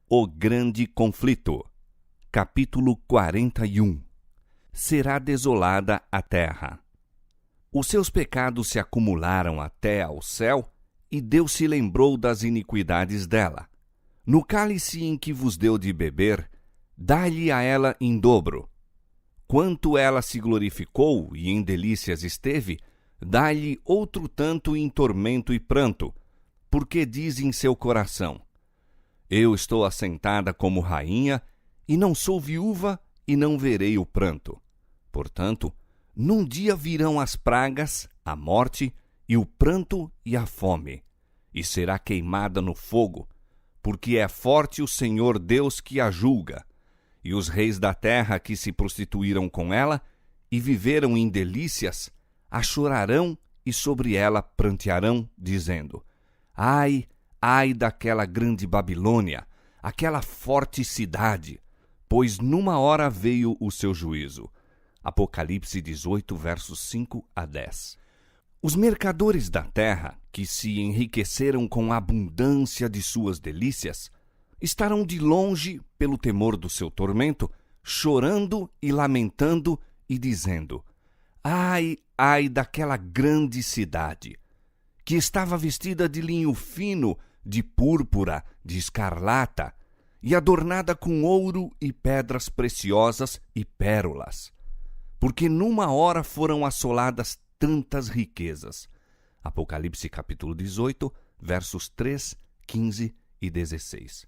O grande conflito. Capítulo 41. Será desolada a terra. Os seus pecados se acumularam até ao céu, e Deus se lembrou das iniquidades dela. No cálice em que vos deu de beber, dá-lhe a ela em dobro. Quanto ela se glorificou e em delícias esteve, dá-lhe outro tanto em tormento e pranto, porque diz em seu coração: Eu estou assentada como rainha, e não sou viúva, e não verei o pranto. Portanto, num dia virão as pragas, a morte, e o pranto e a fome, e será queimada no fogo, porque é forte o Senhor Deus que a julga. E os reis da terra que se prostituíram com ela e viveram em delícias, a chorarão e sobre ela prantearão, dizendo: Ai, ai daquela grande Babilônia, aquela forte cidade, pois numa hora veio o seu juízo. Apocalipse 18, versos 5 a 10. Os mercadores da terra, que se enriqueceram com a abundância de suas delícias, estarão de longe, pelo temor do seu tormento, chorando e lamentando e dizendo: Ai, ai daquela grande cidade, que estava vestida de linho fino, de púrpura, de escarlata, e adornada com ouro e pedras preciosas e pérolas, porque numa hora foram assoladas tantas riquezas. Apocalipse capítulo 18, versos 3, 15 e 16.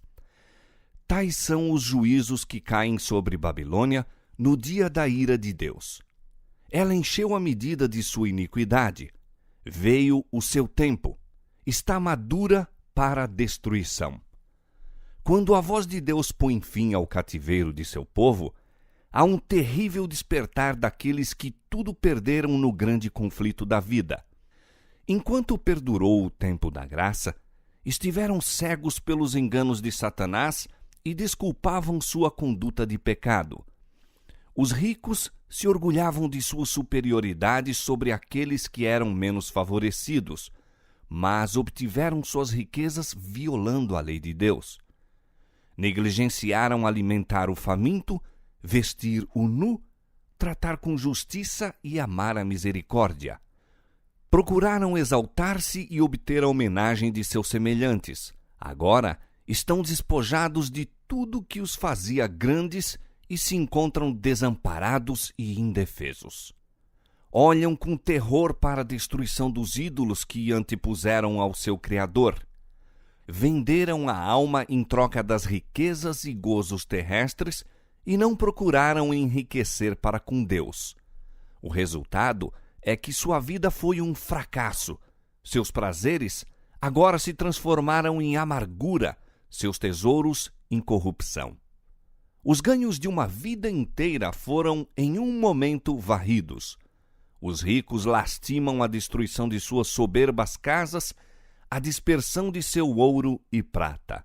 Tais são os juízos que caem sobre Babilônia no dia da ira de Deus. Ela encheu a medida de sua iniquidade. Veio o seu tempo. Está madura para a destruição. Quando a voz de Deus põe fim ao cativeiro de seu povo, há um terrível despertar daqueles que tudo perderam no grande conflito da vida. Enquanto perdurou o tempo da graça, estiveram cegos pelos enganos de Satanás e desculpavam sua conduta de pecado. Os ricos se orgulhavam de sua superioridade sobre aqueles que eram menos favorecidos, mas obtiveram suas riquezas violando a lei de Deus. Negligenciaram alimentar o faminto, vestir o nu, tratar com justiça e amar a misericórdia. Procuraram exaltar-se e obter a homenagem de seus semelhantes. Agora estão despojados de tudo que os fazia grandes e se encontram desamparados e indefesos. Olham com terror para a destruição dos ídolos que antepuseram ao seu Criador. Venderam a alma em troca das riquezas e gozos terrestres e não procuraram enriquecer para com Deus. O resultado é que sua vida foi um fracasso. Seus prazeres agora se transformaram em amargura, seus tesouros em corrupção. Os ganhos de uma vida inteira foram, em um momento, varridos. Os ricos lastimam a destruição de suas soberbas casas, a dispersão de seu ouro e prata.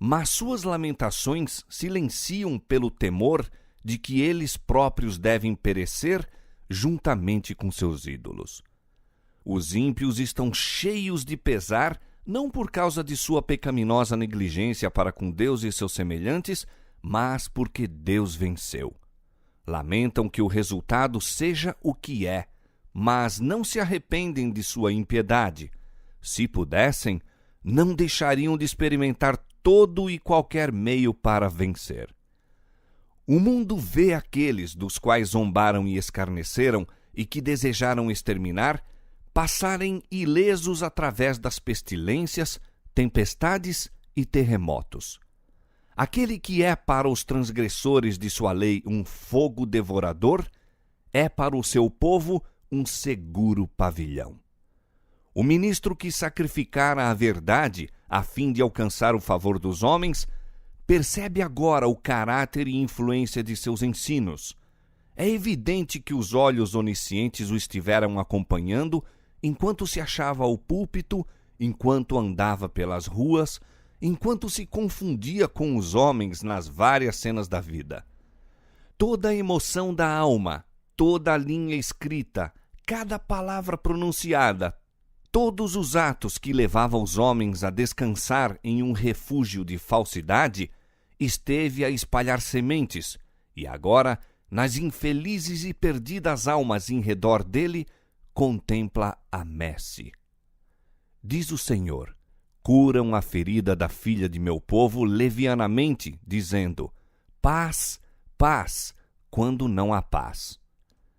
Mas suas lamentações silenciam pelo temor de que eles próprios devem perecer juntamente com seus ídolos. Os ímpios estão cheios de pesar, não por causa de sua pecaminosa negligência para com Deus e seus semelhantes, mas porque Deus venceu. Lamentam que o resultado seja o que é, mas não se arrependem de sua impiedade. Se pudessem, não deixariam de experimentar todo e qualquer meio para vencer. O mundo vê aqueles dos quais zombaram e escarneceram e que desejaram exterminar passarem ilesos através das pestilências, tempestades e terremotos. Aquele que é para os transgressores de sua lei um fogo devorador, é para o seu povo um seguro pavilhão. O ministro que sacrificara a verdade a fim de alcançar o favor dos homens, percebe agora o caráter e influência de seus ensinos. É evidente que os olhos oniscientes o estiveram acompanhando enquanto se achava ao púlpito, enquanto andava pelas ruas, enquanto se confundia com os homens nas várias cenas da vida. Toda a emoção da alma, toda a linha escrita, cada palavra pronunciada, todos os atos que levavam os homens a descansar em um refúgio de falsidade, esteve a espalhar sementes, e agora, nas infelizes e perdidas almas em redor dele, contempla a messe. Diz o Senhor: curam a ferida da filha de meu povo levianamente, dizendo: paz, paz, quando não há paz.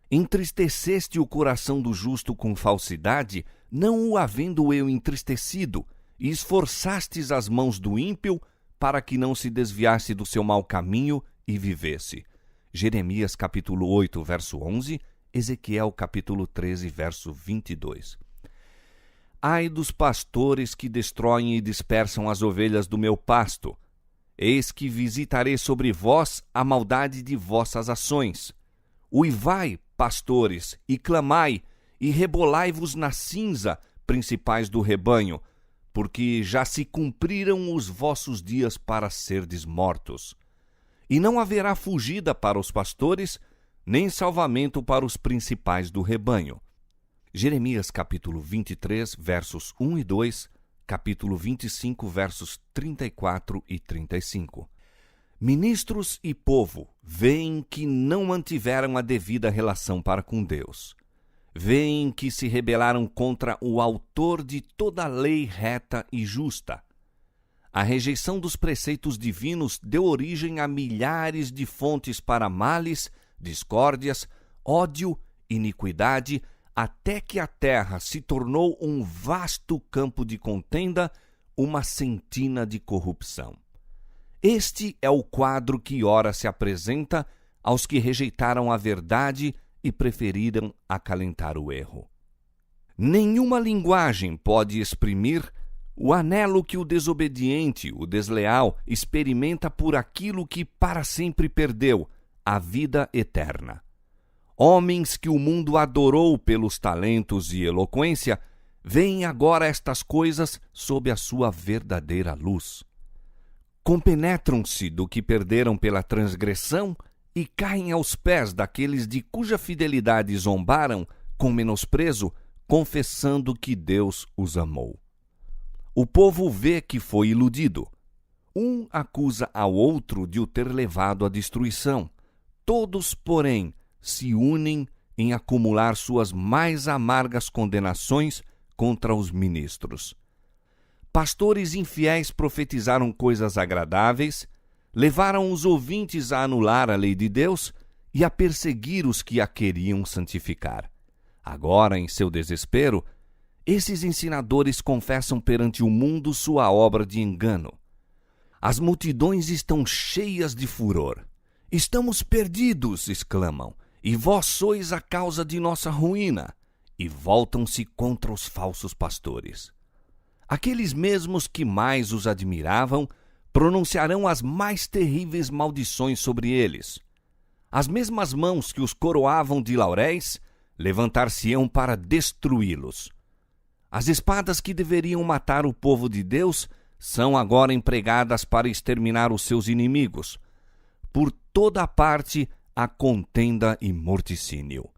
Entristeceste o coração do justo com falsidade, não o havendo eu entristecido, e esforçastes as mãos do ímpio para que não se desviasse do seu mau caminho e vivesse. Jeremias capítulo 8, verso 11, Ezequiel capítulo 13, verso 22. Ai dos pastores que destroem e dispersam as ovelhas do meu pasto. Eis que visitarei sobre vós a maldade de vossas ações. Uivai, pastores, e clamai, e rebolai-vos na cinza, principais do rebanho, porque já se cumpriram os vossos dias para serdes mortos. E não haverá fugida para os pastores, nem salvamento para os principais do rebanho. Jeremias capítulo 23, versos 1 e 2, capítulo 25, versos 34 e 35. Ministros e povo veem que não mantiveram a devida relação para com Deus. Veem que se rebelaram contra o autor de toda a lei reta e justa. A rejeição dos preceitos divinos deu origem a milhares de fontes para males, discórdias, ódio, iniquidade, até que a terra se tornou um vasto campo de contenda, uma sentina de corrupção. Este é o quadro que ora se apresenta aos que rejeitaram a verdade e preferiram acalentar o erro. Nenhuma linguagem pode exprimir o anelo que o desobediente, o desleal, experimenta por aquilo que para sempre perdeu, a vida eterna. Homens que o mundo adorou pelos talentos e eloquência, veem agora estas coisas sob a sua verdadeira luz. Compenetram-se do que perderam pela transgressão e caem aos pés daqueles de cuja fidelidade zombaram com menosprezo, confessando que Deus os amou. O povo vê que foi iludido. Um acusa ao outro de o ter levado à destruição. Todos, porém, se unem em acumular suas mais amargas condenações contra os ministros. Pastores infiéis profetizaram coisas agradáveis, levaram os ouvintes a anular a lei de Deus e a perseguir os que a queriam santificar. Agora, em seu desespero, esses ensinadores confessam perante o mundo sua obra de engano. As multidões estão cheias de furor. Estamos perdidos, exclamam, e vós sois a causa de nossa ruína. E voltam-se contra os falsos pastores. Aqueles mesmos que mais os admiravam pronunciarão as mais terríveis maldições sobre eles. As mesmas mãos que os coroavam de lauréis levantar-se-ão para destruí-los. As espadas que deveriam matar o povo de Deus são agora empregadas para exterminar os seus inimigos. Por toda a parte há contenda e morticínio.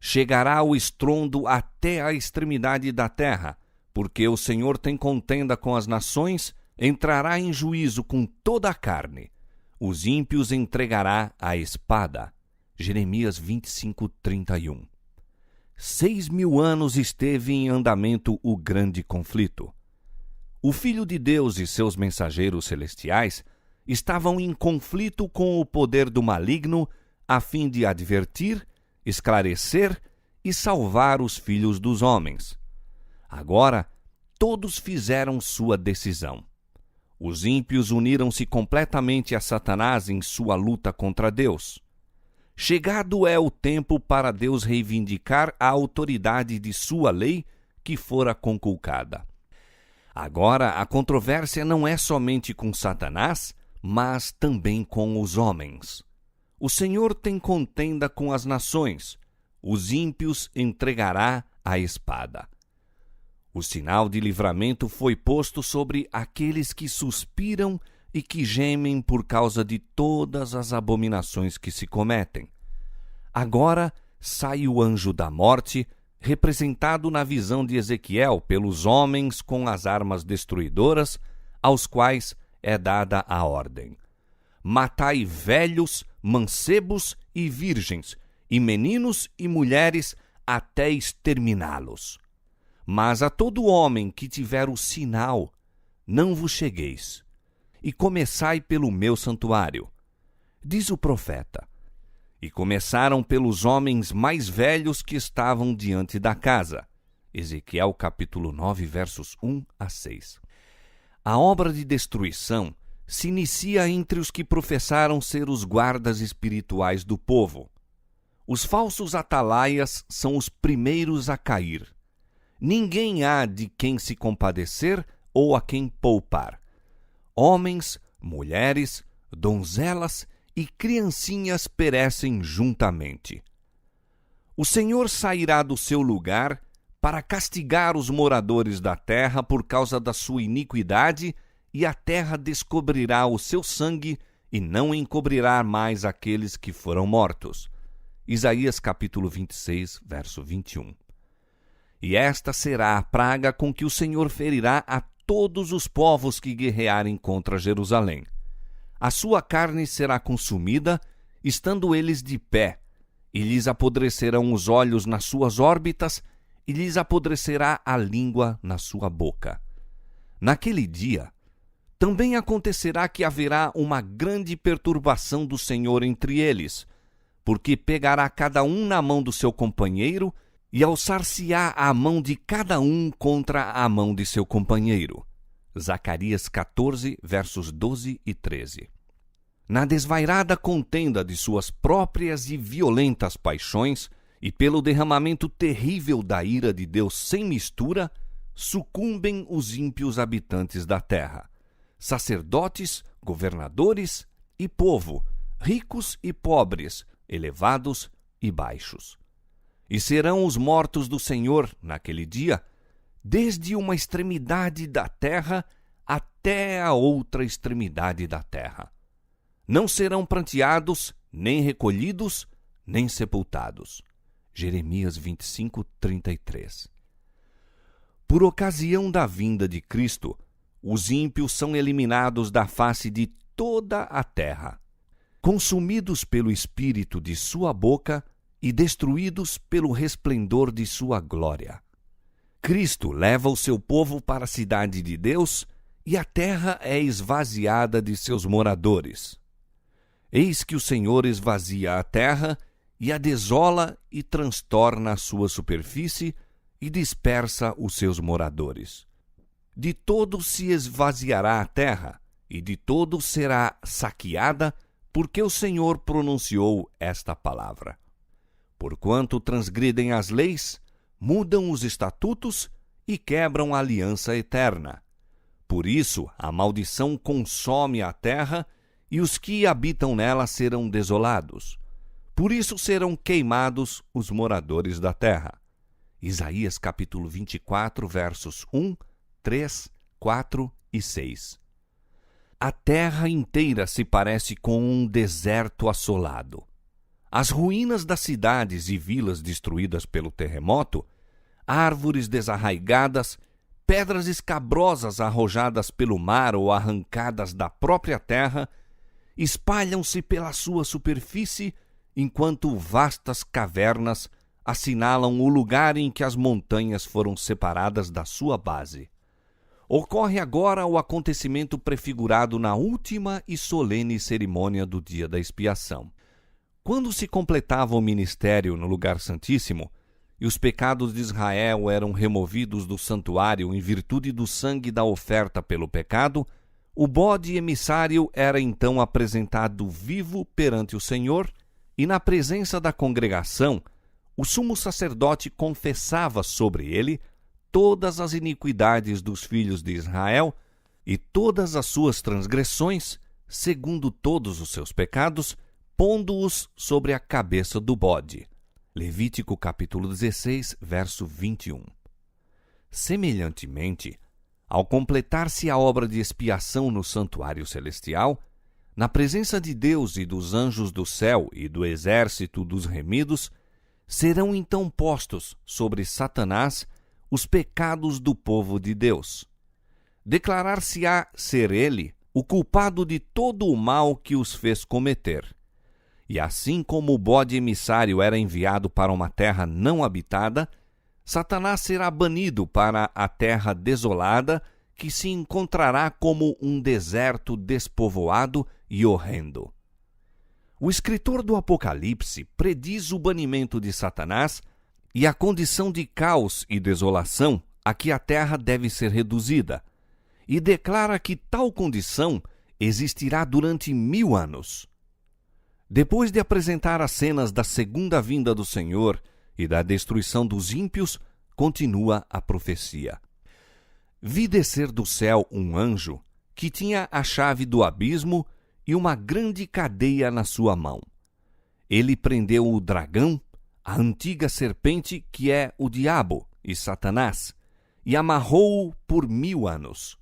Chegará o estrondo até a extremidade da terra, porque o Senhor tem contenda com as nações, entrará em juízo com toda a carne. Os ímpios entregará à espada. Jeremias 25, 31. 6.000 anos esteve em andamento o grande conflito. O Filho de Deus e seus mensageiros celestiais estavam em conflito com o poder do maligno a fim de advertir, esclarecer e salvar os filhos dos homens. Agora, todos fizeram sua decisão. Os ímpios uniram-se completamente a Satanás em sua luta contra Deus. Chegado é o tempo para Deus reivindicar a autoridade de sua lei que fora conculcada. Agora, a controvérsia não é somente com Satanás, mas também com os homens. O Senhor tem contenda com as nações, os ímpios entregará à espada. O sinal de livramento foi posto sobre aqueles que suspiram e que gemem por causa de todas as abominações que se cometem. Agora sai o anjo da morte, representado na visão de Ezequiel pelos homens com as armas destruidoras, aos quais é dada a ordem: matai velhos, mancebos e virgens, e meninos e mulheres, até exterminá-los. Mas a todo homem que tiver o sinal, não vos chegueis, e começai pelo meu santuário. Diz o profeta: e começaram pelos homens mais velhos que estavam diante da casa. Ezequiel capítulo 9, versos 1 a 6. A obra de destruição se inicia entre os que professaram ser os guardas espirituais do povo. Os falsos atalaias são os primeiros a cair. Ninguém há de quem se compadecer ou a quem poupar. Homens, mulheres, donzelas e criancinhas perecem juntamente. O Senhor sairá do seu lugar para castigar os moradores da terra por causa da sua iniquidade, e a terra descobrirá o seu sangue e não encobrirá mais aqueles que foram mortos. Isaías capítulo 26, verso 21. E esta será a praga com que o Senhor ferirá a todos os povos que guerrearem contra Jerusalém. A sua carne será consumida, estando eles de pé, e lhes apodrecerão os olhos nas suas órbitas, e lhes apodrecerá a língua na sua boca. Naquele dia, também acontecerá que haverá uma grande perturbação do Senhor entre eles, porque pegará cada um na mão do seu companheiro, e alçar-se-á a mão de cada um contra a mão de seu companheiro. Zacarias 14, versos 12 e 13. Na desvairada contenda de suas próprias e violentas paixões, e pelo derramamento terrível da ira de Deus sem mistura, sucumbem os ímpios habitantes da terra, sacerdotes, governadores e povo, ricos e pobres, elevados e baixos. E serão os mortos do Senhor, naquele dia, desde uma extremidade da terra até a outra extremidade da terra. Não serão pranteados, nem recolhidos, nem sepultados. Jeremias 25, 33. Por ocasião da vinda de Cristo, os ímpios são eliminados da face de toda a terra, consumidos pelo espírito de sua boca e destruídos pelo resplendor de sua glória. Cristo leva o seu povo para a cidade de Deus, e a terra é esvaziada de seus moradores. Eis que o Senhor esvazia a terra, e a desola e transtorna a sua superfície, e dispersa os seus moradores. De todo se esvaziará a terra, e de todo será saqueada, porque o Senhor pronunciou esta palavra. Porquanto transgridem as leis, mudam os estatutos e quebram a aliança eterna. Por isso a maldição consome a terra, e os que habitam nela serão desolados. Por isso serão queimados os moradores da terra. Isaías capítulo 24, versos 1, 3, 4 e 6. A terra inteira se parece com um deserto assolado. As ruínas das cidades e vilas destruídas pelo terremoto, árvores desarraigadas, pedras escabrosas arrojadas pelo mar ou arrancadas da própria terra, espalham-se pela sua superfície, enquanto vastas cavernas assinalam o lugar em que as montanhas foram separadas da sua base. Ocorre agora o acontecimento prefigurado na última e solene cerimônia do dia da expiação. Quando se completava o ministério no lugar santíssimo, e os pecados de Israel eram removidos do santuário em virtude do sangue da oferta pelo pecado, o bode emissário era então apresentado vivo perante o Senhor, e na presença da congregação, o sumo sacerdote confessava sobre ele todas as iniquidades dos filhos de Israel e todas as suas transgressões, segundo todos os seus pecados, pondo-os sobre a cabeça do bode. Levítico capítulo 16, verso 21. Semelhantemente, ao completar-se a obra de expiação no santuário celestial, na presença de Deus e dos anjos do céu e do exército dos remidos, serão então postos sobre Satanás os pecados do povo de Deus. Declarar-se-á ser ele o culpado de todo o mal que os fez cometer. E assim como o bode emissário era enviado para uma terra não habitada, Satanás será banido para a terra desolada, que se encontrará como um deserto despovoado e horrendo. O escritor do Apocalipse prediz o banimento de Satanás e a condição de caos e desolação a que a terra deve ser reduzida, e declara que tal condição existirá durante 1000 anos. Depois de apresentar as cenas da segunda vinda do Senhor e da destruição dos ímpios, continua a profecia. Vi descer do céu um anjo que tinha a chave do abismo e uma grande cadeia na sua mão. Ele prendeu o dragão, a antiga serpente que é o diabo e Satanás, e amarrou-o por 1000 anos.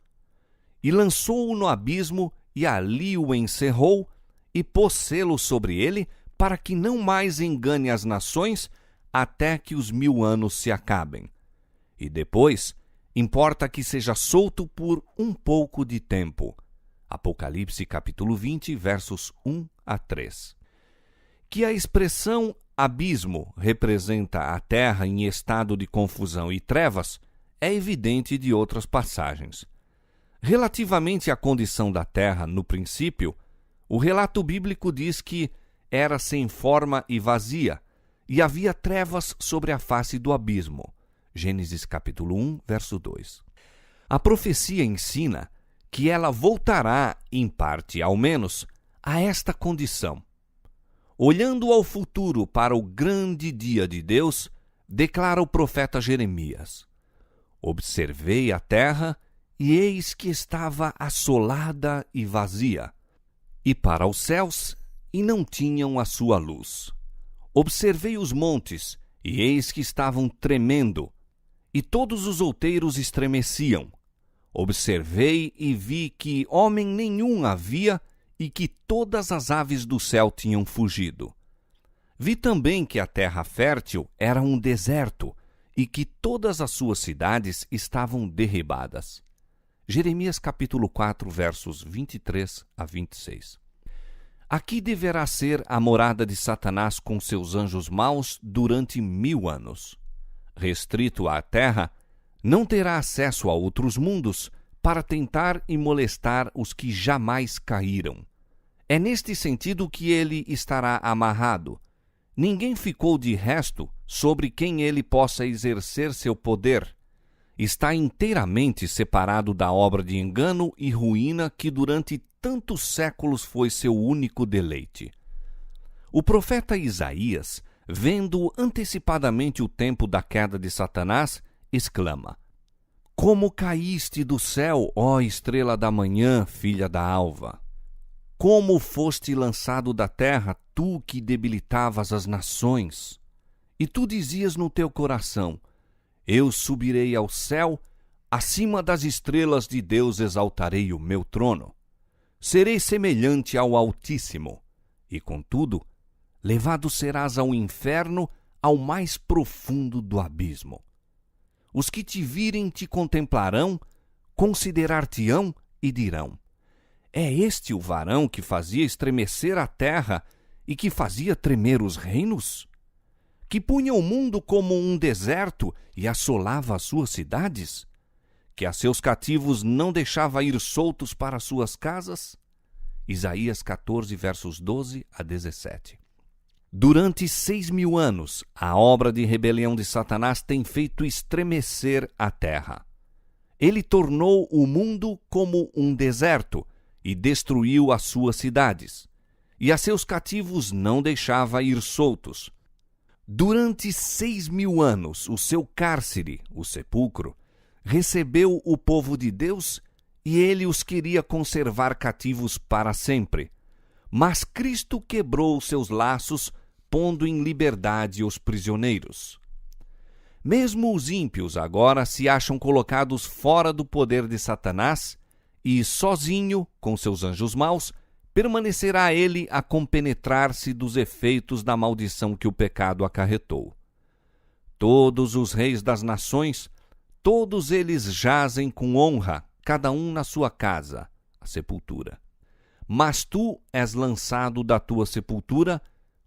E lançou-o no abismo e ali o encerrou e pôs selo sobre ele para que não mais engane as nações até que os 1000 anos se acabem. E depois, importa que seja solto por um pouco de tempo. Apocalipse capítulo 20, versos 1 a 3. Que a expressão abismo representa a terra em estado de confusão e trevas é evidente de outras passagens. Relativamente à condição da terra no princípio, o relato bíblico diz que era sem forma e vazia, e havia trevas sobre a face do abismo. Gênesis capítulo 1, verso 2. A profecia ensina que ela voltará, em parte ao menos, a esta condição. Olhando ao futuro para o grande dia de Deus, declara o profeta Jeremias: Observei a terra, e eis que estava assolada e vazia, e para os céus, e não tinham a sua luz. Observei os montes, e eis que estavam tremendo, e todos os outeiros estremeciam. Observei e vi que homem nenhum havia, e que todas as aves do céu tinham fugido. Vi também que a terra fértil era um deserto, e que todas as suas cidades estavam derribadas. Jeremias capítulo 4, versos 23 a 26. Aqui deverá ser a morada de Satanás com seus anjos maus durante 1000 anos. Restrito à terra, não terá acesso a outros mundos para tentar e molestar os que jamais caíram. É neste sentido que ele estará amarrado. Ninguém ficou de resto sobre quem ele possa exercer seu poder. Está inteiramente separado da obra de engano e ruína que durante tantos séculos foi seu único deleite. O profeta Isaías, vendo antecipadamente o tempo da queda de Satanás, exclama: Como caíste do céu, ó estrela da manhã, filha da alva! Como foste lançado da terra, tu que debilitavas as nações! E tu dizias no teu coração: Eu subirei ao céu, acima das estrelas de Deus exaltarei o meu trono. Serei semelhante ao Altíssimo, e contudo, levado serás ao inferno, ao mais profundo do abismo. Os que te virem te contemplarão, considerar-te-ão e dirão: É este o varão que fazia estremecer a terra e que fazia tremer os reinos? Que punha o mundo como um deserto e assolava as suas cidades? Que a seus cativos não deixava ir soltos para suas casas? Isaías 14, versos 12 a 17. Durante 6.000 anos, a obra de rebelião de Satanás tem feito estremecer a terra. Ele tornou o mundo como um deserto e destruiu as suas cidades, e a seus cativos não deixava ir soltos. Durante 6.000 anos, o seu cárcere, o sepulcro, recebeu o povo de Deus e ele os queria conservar cativos para sempre. Mas Cristo quebrou seus laços, pondo em liberdade os prisioneiros. Mesmo os ímpios agora se acham colocados fora do poder de Satanás e, sozinho, com seus anjos maus, permanecerá ele a compenetrar-se dos efeitos da maldição que o pecado acarretou. Todos os reis das nações, todos eles jazem com honra, cada um na sua casa, a sepultura. Mas tu és lançado da tua sepultura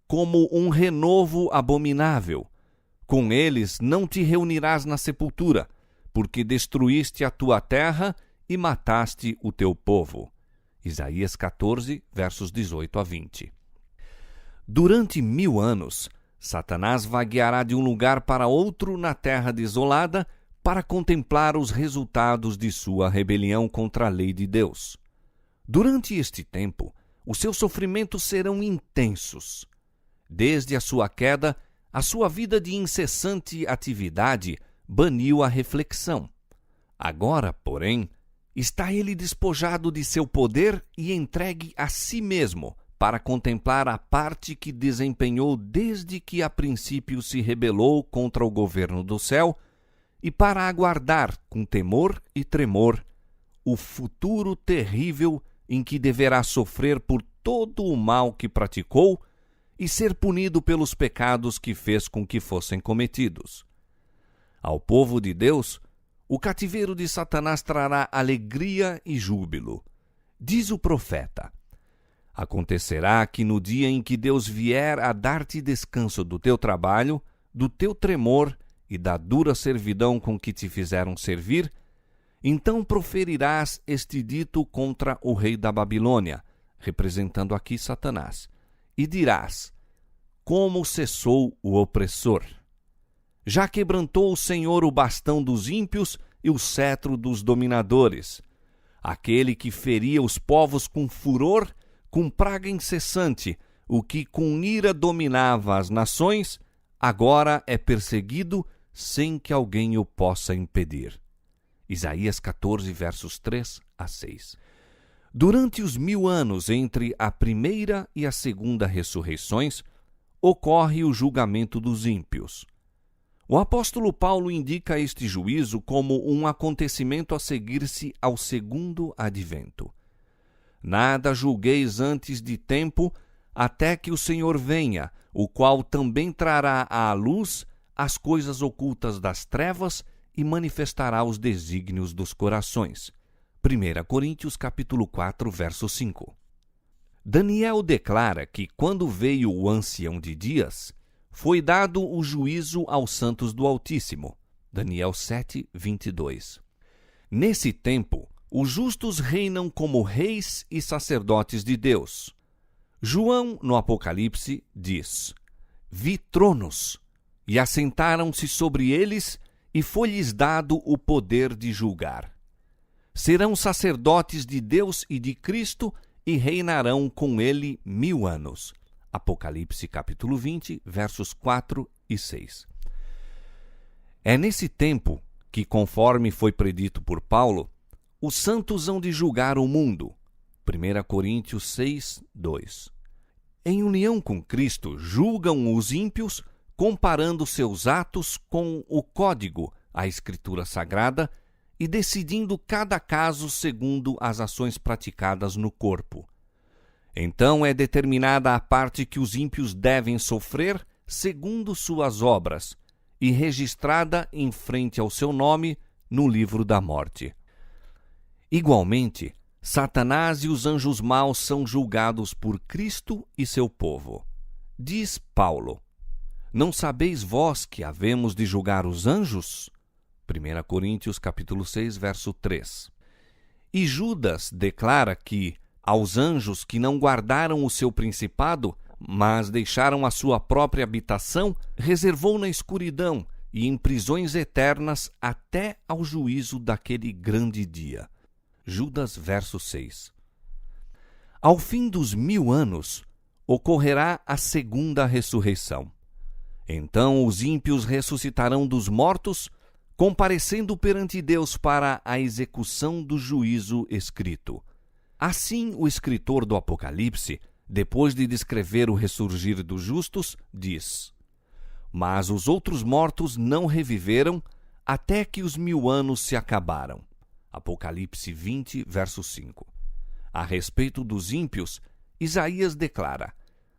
como um renovo abominável. Com eles não te reunirás na sepultura, porque destruíste a tua terra e mataste o teu povo. Isaías 14, versos 18 a 20. Durante 1000 anos, Satanás vagueará de um lugar para outro na terra desolada para contemplar os resultados de sua rebelião contra a lei de Deus. Durante este tempo, os seus sofrimentos serão intensos. Desde a sua queda, a sua vida de incessante atividade baniu a reflexão. Agora, porém, está ele despojado de seu poder e entregue a si mesmo para contemplar a parte que desempenhou desde que a princípio se rebelou contra o governo do céu e para aguardar com temor e tremor o futuro terrível em que deverá sofrer por todo o mal que praticou e ser punido pelos pecados que fez com que fossem cometidos. Ao povo de Deus, o cativeiro de Satanás trará alegria e júbilo. Diz o profeta: acontecerá que no dia em que Deus vier a dar-te descanso do teu trabalho, do teu tremor e da dura servidão com que te fizeram servir, então proferirás este dito contra o rei da Babilônia, representando aqui Satanás, e dirás: como cessou o opressor! Já quebrantou o Senhor o bastão dos ímpios e o cetro dos dominadores. Aquele que feria os povos com furor, com praga incessante, o que com ira dominava as nações, agora é perseguido sem que alguém o possa impedir. Isaías 14, versos 3 a 6. Durante os 1000 anos entre a primeira e a segunda ressurreições, ocorre o julgamento dos ímpios. O apóstolo Paulo indica este juízo como um acontecimento a seguir-se ao segundo advento. Nada julgueis antes de tempo, até que o Senhor venha, o qual também trará à luz as coisas ocultas das trevas e manifestará os desígnios dos corações. 1 Coríntios capítulo 4, verso 5. Daniel declara que quando veio o ancião de dias, foi dado o juízo aos santos do Altíssimo. Daniel 7, 22. Nesse tempo, os justos reinam como reis e sacerdotes de Deus. João, no Apocalipse, diz: vi tronos, e assentaram-se sobre eles, e foi-lhes dado o poder de julgar. Serão sacerdotes de Deus e de Cristo, e reinarão com ele 1000 anos. Apocalipse capítulo 20, versos 4 e 6. É nesse tempo que, conforme foi predito por Paulo, os santos hão de julgar o mundo. 1 Coríntios 6, 2. Em união com Cristo, julgam os ímpios, comparando seus atos com o código, a Escritura Sagrada, e decidindo cada caso segundo as ações praticadas no corpo. Então é determinada a parte que os ímpios devem sofrer segundo suas obras, e registrada em frente ao seu nome no livro da morte. Igualmente, Satanás e os anjos maus são julgados por Cristo e seu povo. Diz Paulo: não sabeis vós que havemos de julgar os anjos? 1 Coríntios capítulo 6, verso 3. E Judas declara que aos anjos que não guardaram o seu principado, mas deixaram a sua própria habitação, reservou na escuridão e em prisões eternas até ao juízo daquele grande dia. Judas, verso 6. Ao fim dos 1000 anos, ocorrerá a segunda ressurreição. Então os ímpios ressuscitarão dos mortos, comparecendo perante Deus para a execução do juízo escrito. Assim, o escritor do Apocalipse, depois de descrever o ressurgir dos justos, diz: mas os outros mortos não reviveram até que os 1000 anos se acabaram. Apocalipse 20, verso 5. A respeito dos ímpios, Isaías declara: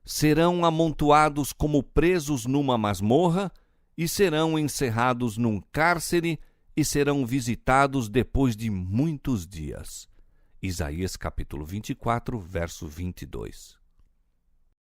serão amontoados como presos numa masmorra, e serão encerrados num cárcere e serão visitados depois de muitos dias. Isaías capítulo 24, verso 22.